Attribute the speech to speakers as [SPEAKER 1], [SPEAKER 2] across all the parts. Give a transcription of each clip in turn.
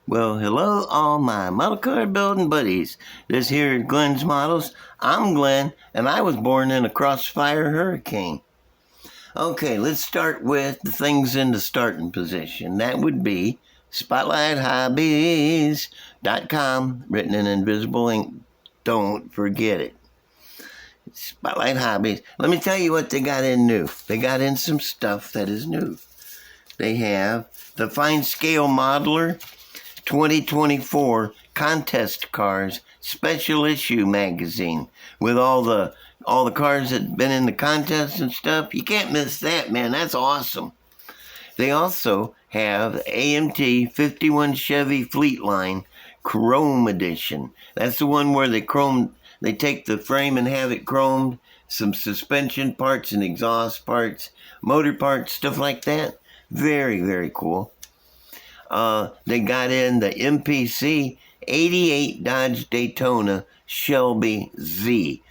[SPEAKER 1] Well, hello, all my model car building buddies. This here is Glenn's Models. I'm Glenn, and I was born in a crossfire hurricane. Okay, let's start with the things in the starting position. That would be SpotlightHobbies.com, written in invisible ink. Don't forget it. Spotlight Hobbies. Let me tell you what they got in new. They got in some stuff that is new. They have the Fine Scale Modeler 2024 Contest Cars Special Issue Magazine with all the cars that have been in the contest and stuff. You can't miss that, man. That's awesome. They also have the AMT 51 Chevy Fleet Line Chrome Edition. That's the one where they take the frame and have it chromed, some suspension parts and exhaust parts, motor parts, stuff like that. Very, very cool. They got in the MPC 88 Dodge Daytona Shelby Z.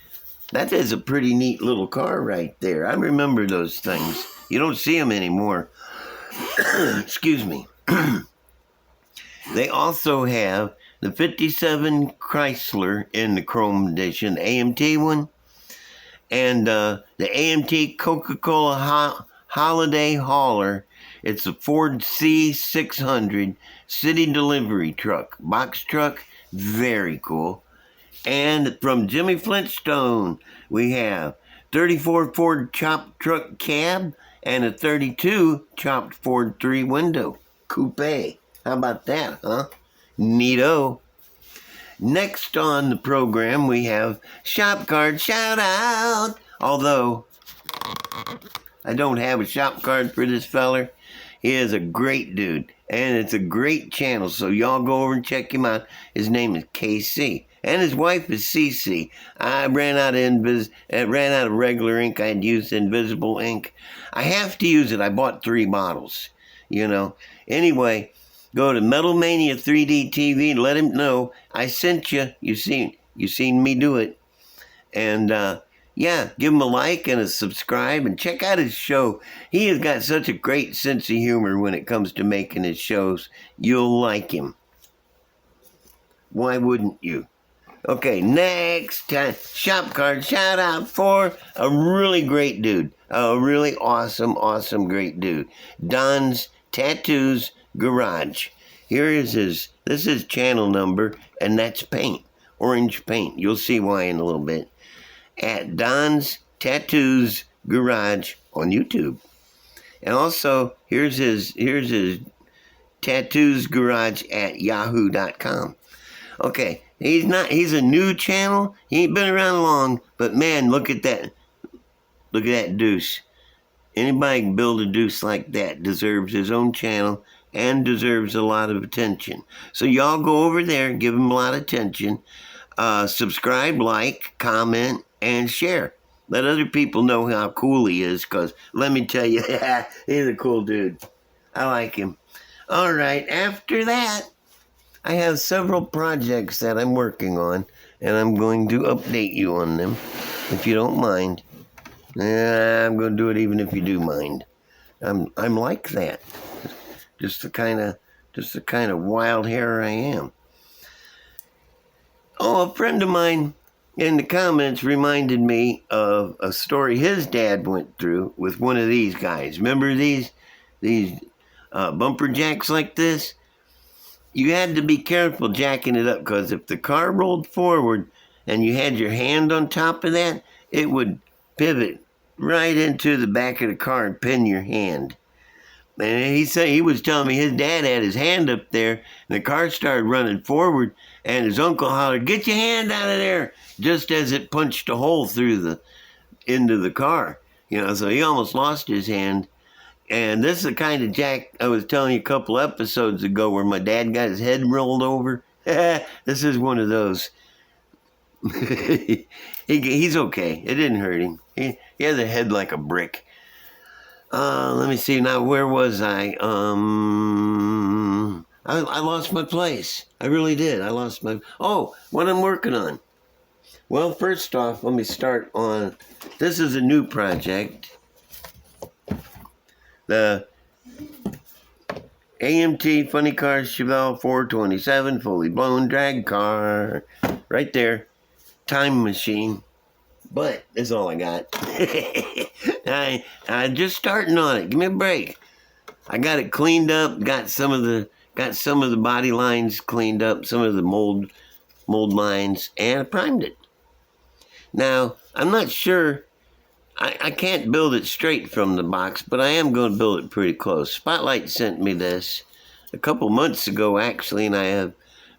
[SPEAKER 1] That is a pretty neat little car right there. I remember those things. You don't see them anymore. Excuse me. They also have the 57 Chrysler in the Chrome Edition, AMT one, and the AMT Coca-Cola Holiday Hauler. It's a Ford C600 city delivery truck, box truck, very cool. And from Jimmy Flintstone, we have 34 Ford chopped truck cab and a 32 chopped Ford 3-window coupe. How about that, huh? Neato. Next on the program, we have Shop Card Shout Out. Although I don't have a shop card for this feller. He is a great dude, and it's a great channel, so y'all go over and check him out. His name is KC, and his wife is CC. I ran out of regular ink. I had used invisible ink. I have to use it. I bought 3 bottles, Anyway, go to Metal Mania 3D TV and let him know I sent you. You seen me do it, and yeah, give him a like and a subscribe and check out his show. He has got such a great sense of humor when it comes to making his shows. You'll like him. Why wouldn't you? Okay, next time, shop card shout out for a really great dude. A really awesome, great dude. Don's Tattoos Garage. This is his channel number, and that's paint. Orange paint. You'll see why in a little bit. At Don's Tattoos Garage on YouTube. And also, here's his Tattoos Garage at yahoo.com. Okay, he's a new channel. He ain't been around long, but man, look at that. Look at that deuce. Anybody can build a deuce like that deserves his own channel and deserves a lot of attention. So y'all go over there, give him a lot of attention. Subscribe, like, comment, and share. Let other people know how cool he is, because let me tell you, he's a cool dude. I like him. All right, after that, I have several projects that I'm working on, and I'm going to update you on them, if you don't mind. I'm going to do it even if you do mind. I'm like that. Just the kind of wild hair I am. Oh, a friend of mine in the comments reminded me of a story his dad went through with one of these guys. Remember these bumper jacks like this? You had to be careful jacking it up, because if the car rolled forward and you had your hand on top of that, it would pivot right into the back of the car and pin your hand. And he was telling me his dad had his hand up there, and the car started running forward, and his uncle hollered, "Get your hand out of there," just as it punched a hole through into the car. So he almost lost his hand. And this is the kind of jack I was telling you a couple episodes ago where my dad got his head rolled over. This is one of those. He's okay. It didn't hurt him. He has a head like a brick. Let me see now. Where was I? I lost my place. I really did. I lost my... Oh, what I'm working on. Well, first off, let me start on... This is a new project. AMT Funny Cars Chevelle 427 fully blown drag car. Right there. Time machine. But that's all I got. I just starting on it. Give me a break. I got it cleaned up. Got some of the body lines cleaned up. Some of the mold lines, and I primed it. Now I'm not sure. I can't build it straight from the box, but I am going to build it pretty close. Spotlight sent me this a couple months ago, actually, and I have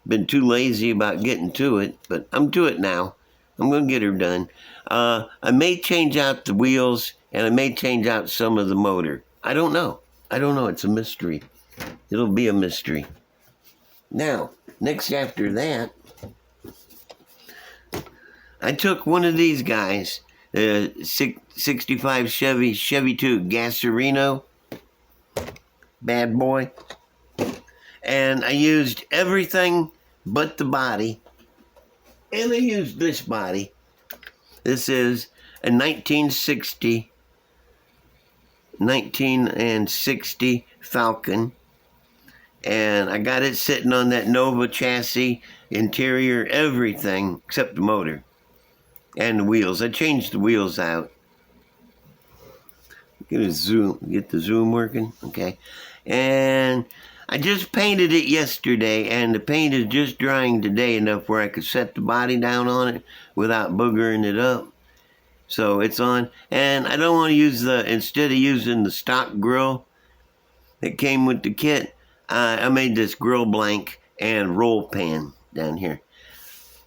[SPEAKER 1] been too lazy about getting to it, but I'm to it now. I'm going to get her done. I may change out the wheels, and I may change out some of the motor. I don't know. It's a mystery. It'll be a mystery. Now, next after that, I took one of these guys, 65 Chevy 2 Gasolino, bad boy, and I used everything but the body, and I used this body. This is a 1960 Falcon, and I got it sitting on that Nova chassis, interior, everything except the motor and the wheels. I changed the wheels out. Get the zoom working, okay. And I just painted it yesterday, and the paint is just drying today enough where I could set the body down on it without boogering it up. So it's on, and I don't want to use instead of using the stock grill that came with the kit, I made this grill blank and roll pan down here.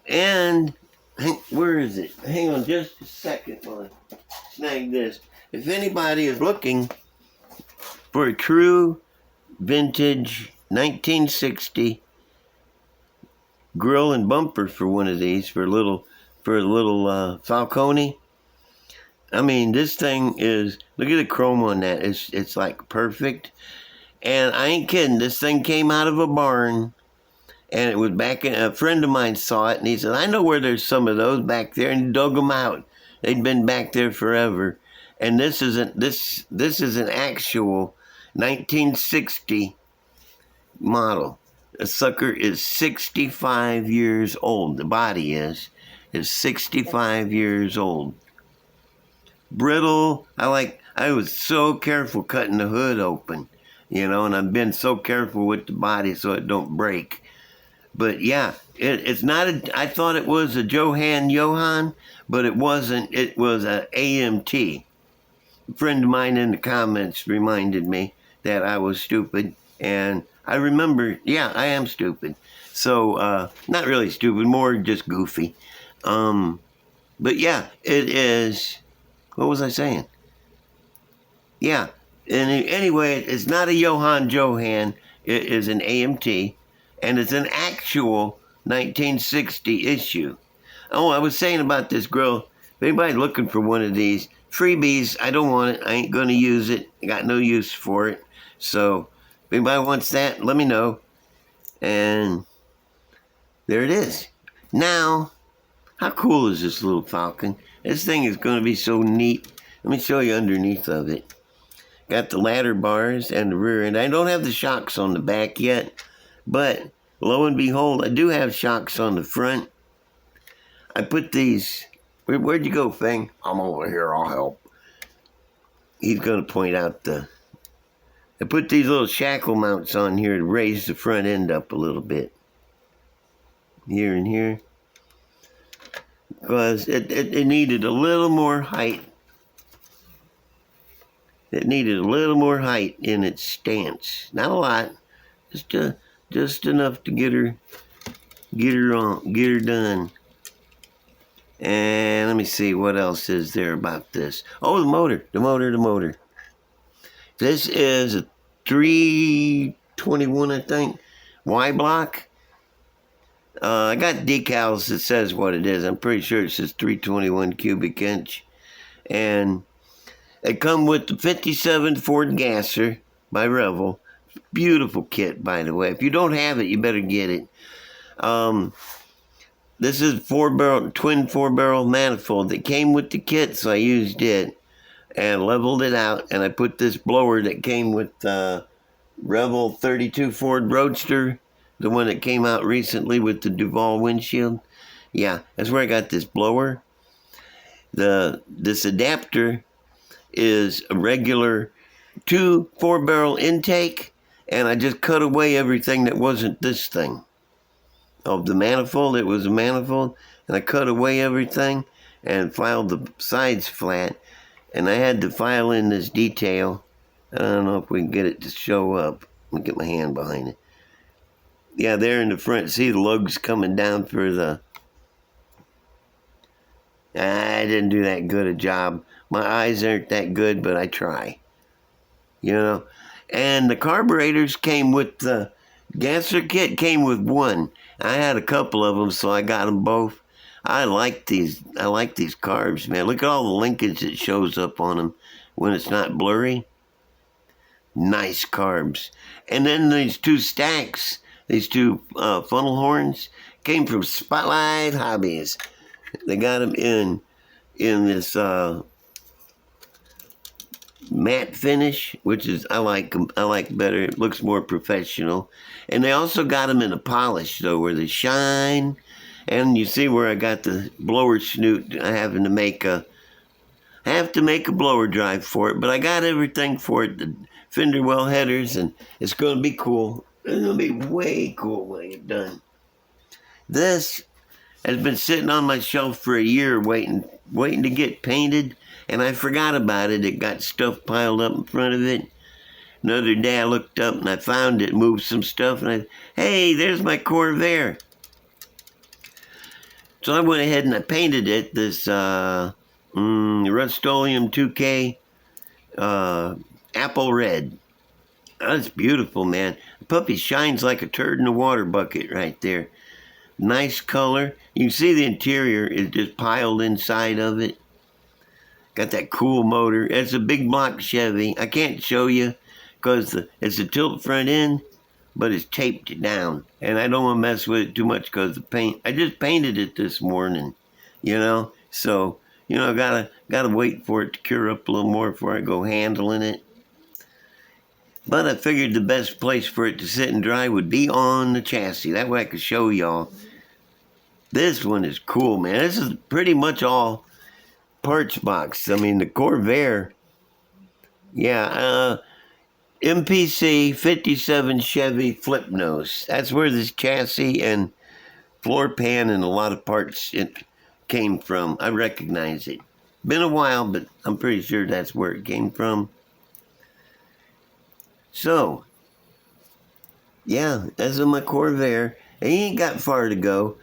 [SPEAKER 1] And where is it? Hang on just a second while I snag this. If anybody is looking for a true vintage 1960 grill and bumper for one of these, for a little Falcone, I mean, this thing is, look at the chrome on that. It's like perfect. And I ain't kidding. This thing came out of a barn, and it was back in, a friend of mine saw it, and he said, I know where there's some of those back there, and he dug them out. They'd been back there forever. And this is an actual 1960 model. The sucker is 65 years old. The body is 65 years old. Brittle. I was so careful cutting the hood open, and I've been so careful with the body so it don't break. But yeah, it's not I thought it was a Johan, but it wasn't. It was a AMT. A friend of mine in the comments reminded me that I was stupid, and I remember, yeah, I am stupid. So, not really stupid, more just goofy. But yeah, it is. What was I saying? Yeah. And anyway, it's not a Johan. It is an AMT, and it's an actual 1960 issue. Oh, I was saying about this grill. If anybody's looking for one of these freebies, I don't want it. I ain't going to use it. I got no use for it. So if anybody wants that, let me know. And there it is. Now, how cool is this little Falcon? This thing is going to be so neat. Let me show you underneath of it. Got the ladder bars and the rear end. I don't have the shocks on the back yet, but lo and behold, I do have shocks on the front. I put these. Where'd you go, Fang? I'm over here. I'll help. He's going to point out I put these little shackle mounts on here to raise the front end up a little bit. Here and here. Because it needed a little more height. It needed a little more height in its stance. Not a lot, just enough to get her done. And let me see what else is there about this. Oh, the motor. This is a 321, I think, Y block. I got decals that says what it is. I'm pretty sure it says 321 cubic inch. And it come with the 57 Ford Gasser by Revel. Beautiful kit, by the way. If you don't have it, you better get it. This is twin 4-barrel manifold that came with the kit, so I used it and leveled it out. And I put this blower that came with Rebel 32 Ford Roadster, the one that came out recently with the Duval windshield. Yeah, that's where I got this blower. This adapter is a regular 4-barrel intake, and I just cut away everything that wasn't this thing. Of the manifold, it was a manifold, and I cut away everything and filed the sides flat, and I had to file in this detail. I don't know if we can get it to show up. Let me get my hand behind it. Yeah, there in the front, see the lugs coming down for the... I didn't do that good a job. My eyes aren't that good, but I try. You know? And the carburetors came with the... Gasser kit came with one. I had a couple of them, so I got them both. I like these carbs, man. Look at all the linkage that shows up on them when it's not blurry. Nice carbs. And then these two stacks, these two funnel horns, came from Spotlight Hobbies. They got them in this matte finish, which is I like better. It looks more professional. And they also got them in a polish though, where they shine. And you see where I got the blower snoot. I have to make a blower drive for it, but I got everything for it. The fender well headers, and it's going to be cool. It's going to be way cool when I get done. This has been sitting on my shelf for a year waiting to get painted, and I forgot about it. It got stuff piled up in front of it. Another day I looked up and I found it, moved some stuff, and hey, there's my Corvair. So I went ahead and I painted it, this Rust-Oleum 2K apple red. That's beautiful, man. The puppy shines like a turd in a water bucket right there. Nice color. You can see the interior is just piled inside of it. Got that cool motor. It's a big block Chevy. I can't show you because it's a tilt front end, but it's taped down. And I don't want to mess with it too much because the paint. I just painted it this morning, you know. So, you know, I gotta wait for it to cure up a little more before I go handling it. But I figured the best place for it to sit and dry would be on the chassis. That way I could show y'all. This one is cool, man. This is pretty much all parts box. I mean, the Corvair, yeah, MPC 57 Chevy flip nose. That's where this chassis and floor pan and a lot of parts it came from. I recognize it. Been a while, but I'm pretty sure that's where it came from. So, yeah, that's in my Corvair. And he ain't got far to go.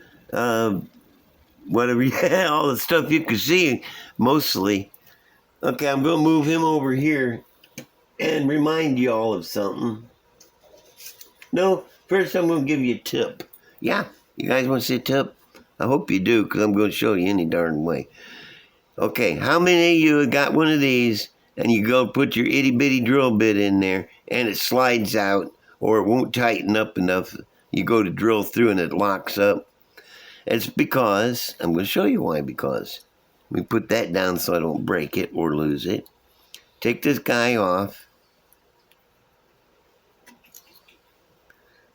[SPEAKER 1] Whatever, yeah, all the stuff you can see, mostly. Okay, I'm going to move him over here and remind y'all of something. No, first I'm going to give you a tip. Yeah, you guys want to see a tip? I hope you do, because I'm going to show you any darn way. Okay, how many of you have got one of these, and you go put your itty-bitty drill bit in there, and it slides out, or it won't tighten up enough. You go to drill through, and it locks up. It's because, I'm going to show you why, because. Let me put that down so I don't break it or lose it. Take this guy off.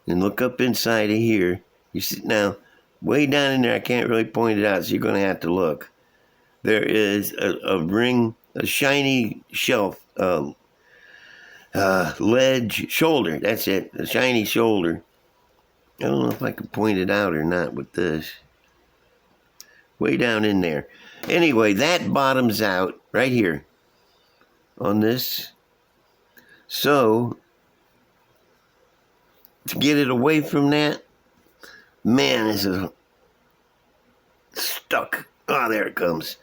[SPEAKER 1] And look up inside of here. You see, now, way down in there, I can't really point it out, so you're going to have to look. There is a ring, a shiny shelf, ledge, shoulder. That's it, a shiny shoulder. I don't know if I can point it out or not with this. Way down in there. Anyway, that bottoms out right here on this. So, to get it away from that, man, this is stuck. Oh, there it comes.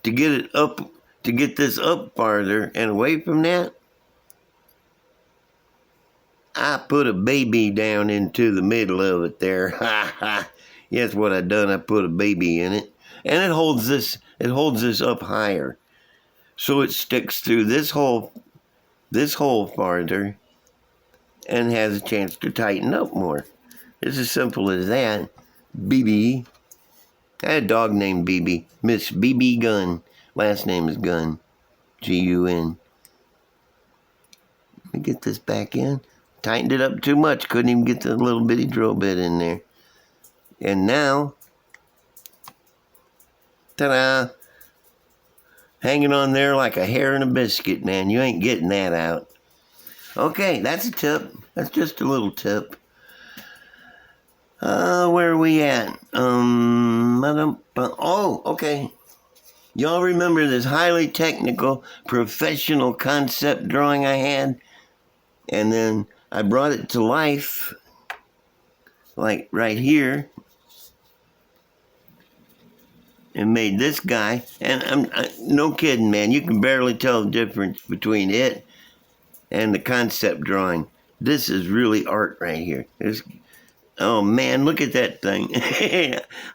[SPEAKER 1] To get it up, to get this up farther and away from that, I put a baby down into the middle of it there. Ha ha. Yes, what I done, I put a baby in it. And it holds this up higher. So it sticks through this hole farther and has a chance to tighten up more. It's as simple as that. BB. I had a dog named BB. Miss BB Gunn. Last name is Gunn. G-U-N. Let me get this back in. Tightened it up too much. Couldn't even get the little bitty drill bit in there. And now, ta-da! Hanging on there like a hair in a biscuit, man. You ain't getting that out. Okay, that's a tip. That's just a little tip. Where are we at? Oh, okay. Y'all remember this highly technical, professional concept drawing I had? And then I brought it to life, like right here, and made this guy. And no kidding, man. You can barely tell the difference between it and the concept drawing. This is really art right here. Oh, man, look at that thing.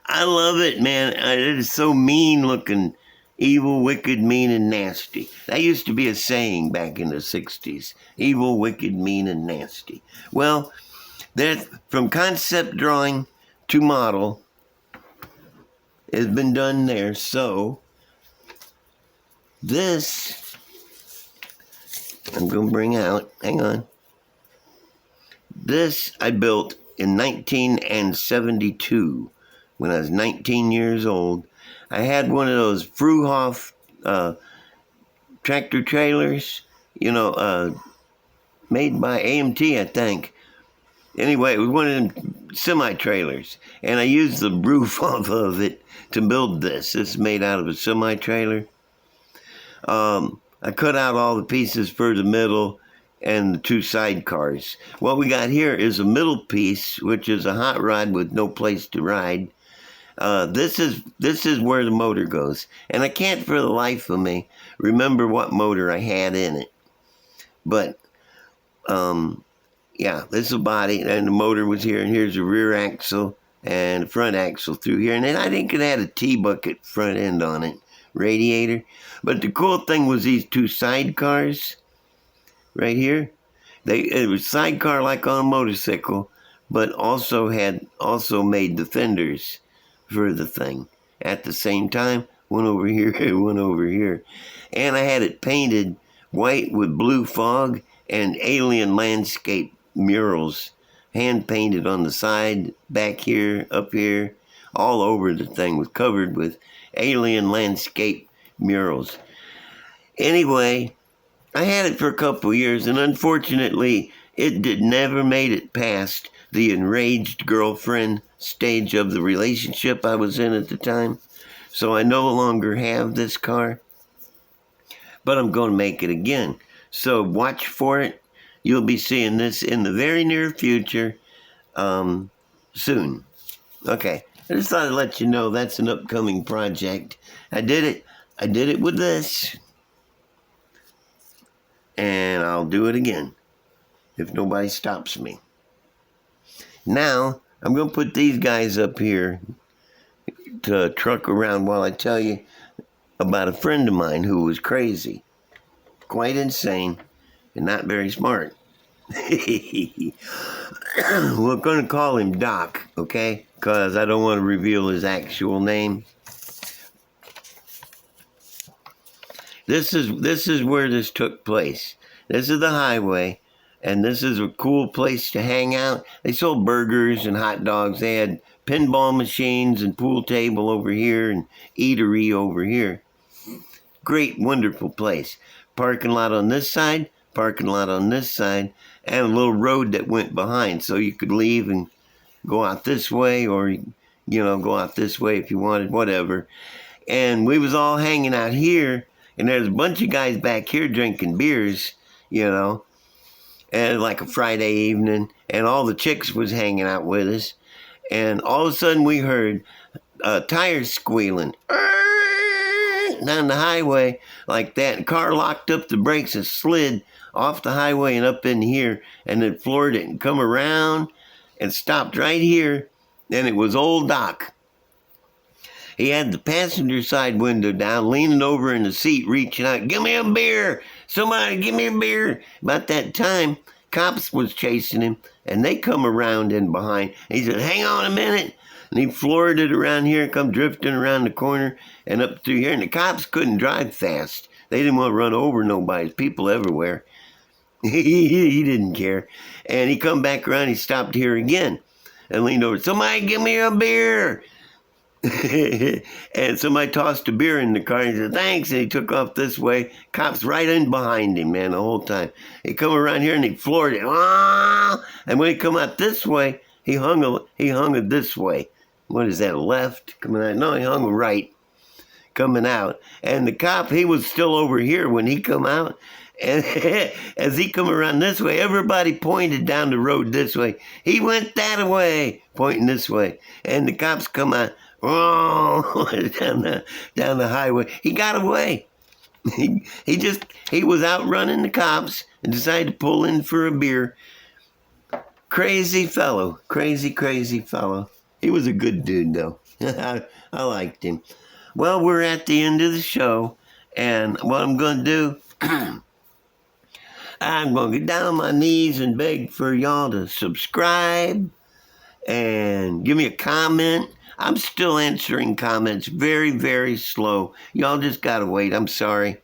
[SPEAKER 1] I love it, man. It is so mean looking. Evil, wicked, mean, and nasty. That used to be a saying back in the 60s. Evil, wicked, mean, and nasty. Well, from concept drawing to model has been done there. So, this, I'm going to bring out, hang on. This I built in 1972 when I was 19 years old. I had one of those Fruhoff tractor trailers, made by AMT, I think. Anyway, it was one of them semi-trailers, and I used the roof off of it to build this. This is made out of a semi-trailer. I cut out all the pieces for the middle and the two sidecars. What we got here is a middle piece, which is a hot rod with no place to ride. This is where the motor goes, and I can't for the life of me remember what motor I had in it. But yeah, this is the body, and the motor was here, and here's the rear axle and the front axle through here, and then I think it had a T-bucket front end on it, radiator. But the cool thing was these two sidecars right here. It was sidecar like on a motorcycle, but also made the fenders for the thing at the same time. One over here, one over here. And I had it painted white with blue fog and alien landscape murals, hand painted on the side, back here, up here, all over the thing was covered with alien landscape murals. Anyway, I had it for a couple of years, and unfortunately, it never made it past the enraged girlfriend stage of the relationship I was in at the time. So I no longer have this car, but I'm going to make it again. So watch for it. You'll be seeing this in the very near future, soon. Okay, I just thought I'd let you know that's an upcoming project. I did it with this, and I'll do it again if nobody stops me. Now, I'm going to put these guys up here to truck around while I tell you about a friend of mine who was crazy, quite insane, and not very smart. We're going to call him Doc, okay? Because I don't want to reveal his actual name. This is where this took place. This is the highway, and this is a cool place to hang out. They sold burgers and hot dogs. They had pinball machines and pool table over here and eatery over here. Great, wonderful place. Parking lot on this side, parking lot on this side, and a little road that went behind, so you could leave and go out this way, or go out this way if you wanted, whatever. And we was all hanging out here, and there's a bunch of guys back here drinking beers, and like a Friday evening, and all the chicks was hanging out with us, and all of a sudden we heard tires squealing down the highway like that. The car locked up the brakes and slid off the highway and up in here, and then floored it and come around and stopped right here. And it was old Doc. He had the passenger side window down, leaning over in the seat, reaching out, "Give me a beer! Somebody give me a beer!" About that time, cops was chasing him, and they come around in behind. He said, "Hang on a minute." And he floored it around here, come drifting around the corner and up through here. And the cops couldn't drive fast. They didn't want to run over nobody. People everywhere. He didn't care. And he come back around, he stopped here again and leaned over. Somebody give me a beer. And somebody tossed a beer in the car and he said, thanks. And he took off this way. Cops right in behind him, man, the whole time. He come around here and he floored it. Ah! And when he come out this way, he hung it this way. What is that, left? Coming out? No, he hung it right coming out. And the cop, he was still over here when he come out. And as he come around this way, everybody pointed down the road this way. He went that way, pointing this way. And the cops come out, oh, down the highway. He got away. He was outrunning the cops and decided to pull in for a beer. Crazy fellow. Crazy fellow. He was a good dude, though. I liked him. Well, we're at the end of the show. And what I'm going to do, I'm going to get down on my knees and beg for y'all to subscribe and give me a comment. I'm still answering comments very, very slow. Y'all just got to wait. I'm sorry.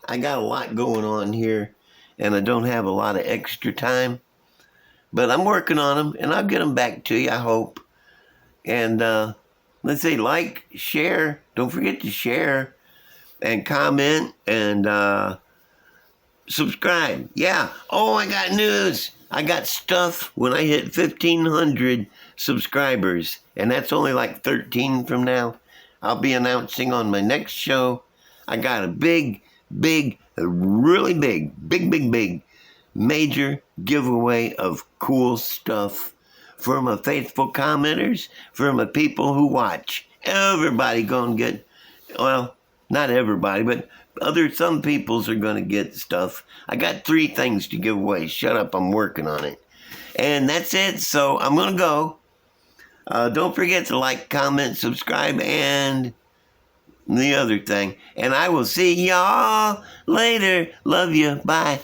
[SPEAKER 1] I got a lot going on here, and I don't have a lot of extra time. But I'm working on them, and I'll get them back to you, I hope. And let's say like, share. Don't forget to share and comment and subscribe. Yeah. Oh, I got news. I got stuff when I hit 1,500 subscribers. And that's only like 13 from now. I'll be announcing on my next show. I got a really big, major giveaway of cool stuff for my faithful commenters, for my people who watch. Everybody gonna get, well, not everybody, but some peoples are gonna get stuff. I got 3 things to give away. Shut up, I'm working on it. And that's it, so I'm gonna go. Don't forget to like, comment, subscribe, and the other thing. And I will see y'all later. Love you. Bye.